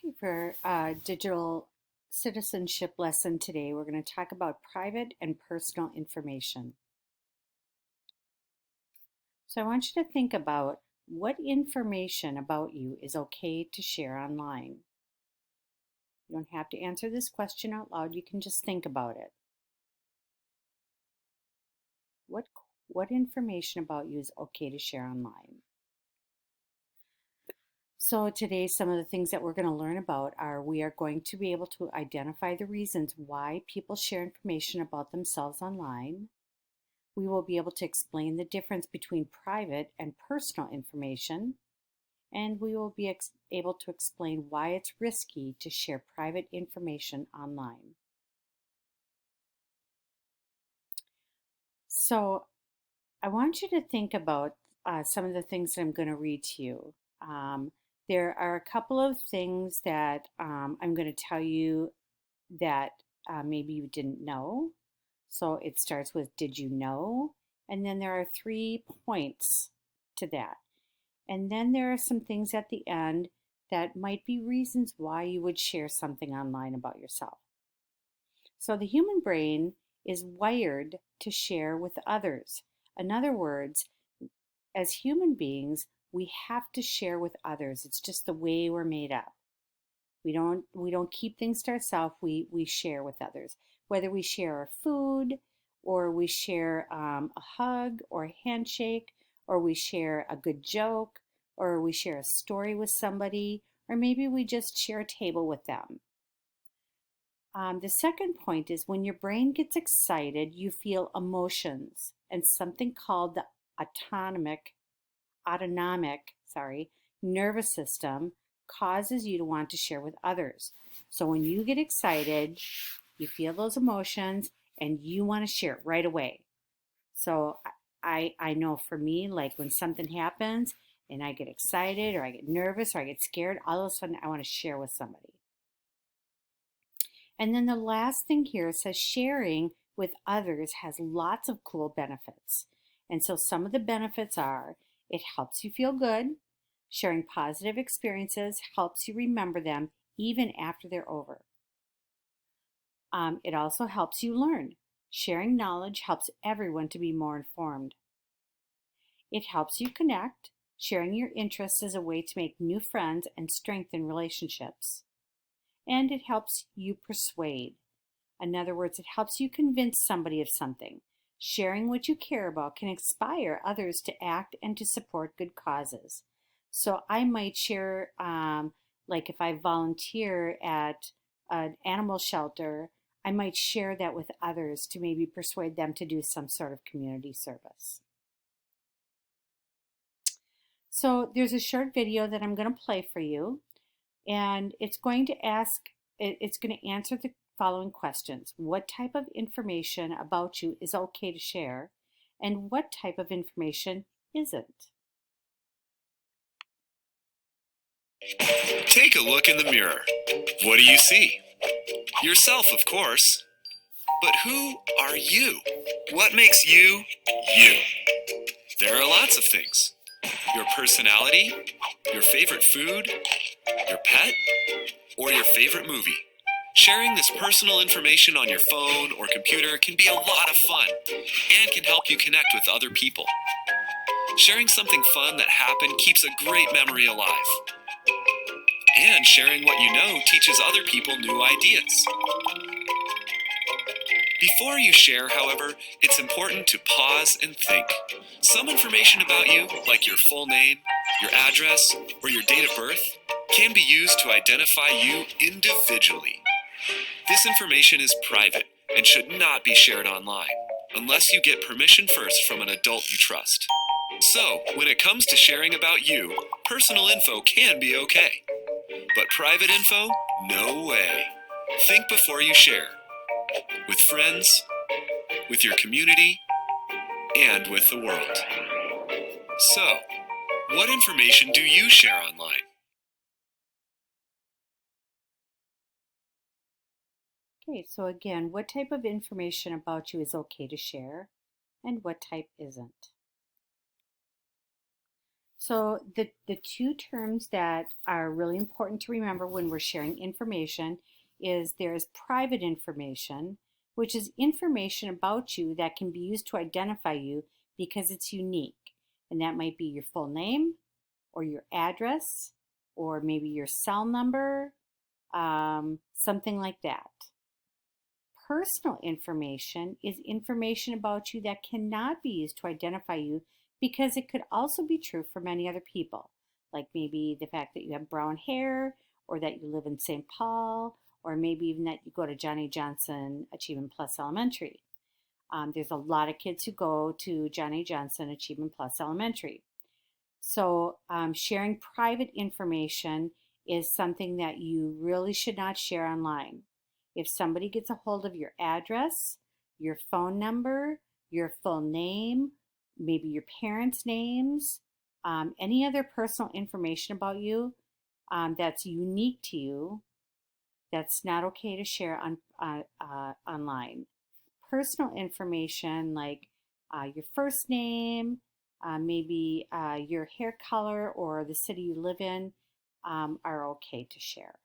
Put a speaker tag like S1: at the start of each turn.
S1: Okay, for digital citizenship lesson today, we're going to talk about private and personal information. So I want you to think about what information about you is okay to share online. You don't have to answer this question out loud, you can just think about it. What, what information about you is okay to share online? So today, some of the things that we're going to learn about are we are going to be able to identify the reasons why people share information about themselves online. We will be able to explain the difference between private and personal information, and we will be able to explain why it's risky to share private information online. So I want you to think about some of the things that I'm going to read to you. There are a couple of things that I'm going to tell you that maybe you didn't know. So it starts with, did you know? And then there are 3 points to that. And then there are some things at the end that might be reasons why you would share something online about yourself. So the human brain is wired to share with others. In other words, as human beings, we have to share with others. It's just the way we're made up. We don't keep things to ourselves. We share with others. Whether we share our food, or we share a hug or a handshake, or we share a good joke, or we share a story with somebody, or maybe we just share a table with them. The second point is when your brain gets excited, you feel emotions and something called the autonomic nervous system causes you to want to share with others. So when you get excited, you feel those emotions and you want to share it right away. So I know for me, like when something happens and I get excited or I get nervous or I get scared, all of a sudden I want to share with somebody. And then the last thing here says sharing with others has lots of cool benefits. And so some of the benefits are it helps you feel good. Sharing positive experiences helps you remember them even after they're over. It also helps you learn. Sharing knowledge helps everyone to be more informed. It helps you connect. Sharing your interests is a way to make new friends and strengthen relationships. And it helps you persuade. In other words, it helps you convince somebody of something. Sharing what you care about can inspire others to act and to support good causes. So I might share, like if I volunteer at an animal shelter, I might share that with others to maybe persuade them to do some sort of community service. So there's a short video that I'm going to play for you, and it's going to answer the following questions. What type of information about you is okay to share, and what type of information isn't?
S2: Take a look in the mirror. What do you see? Yourself, of course. But who are you? What makes you, you? There are lots of things. Your personality, your favorite food, your pet, or your favorite movie. Sharing this personal information on your phone or computer can be a lot of fun and can help you connect with other people. Sharing something fun that happened keeps a great memory alive. And sharing what you know teaches other people new ideas. Before you share, however, it's important to pause and think. Some information about you, like your full name, your address, or your date of birth, can be used to identify you individually. This information is private and should not be shared online, unless you get permission first from an adult you trust. So, when it comes to sharing about you, personal info can be okay. But private info? No way. Think before you share. With friends, with your community, and with the world. So, what information do you share online?
S1: Okay, so again, what type of information about you is okay to share, and what type isn't? So the two terms that are really important to remember when we're sharing information is there's private information, which is information about you that can be used to identify you because it's unique. And that might be your full name or your address or maybe your cell number, something like that. Personal information is information about you that cannot be used to identify you because it could also be true for many other people, like maybe the fact that you have brown hair or that you live in St. Paul or maybe even that you go to Johnny Johnson Achievement Plus Elementary. There's a lot of kids who go to Johnny Johnson Achievement Plus Elementary. So, sharing private information is something that you really should not share online. If somebody gets a hold of your address, your phone number, your full name, maybe your parents' names, any other personal information about you that's unique to you, that's not okay to share online. Personal information like your first name, maybe your hair color or the city you live in are okay to share.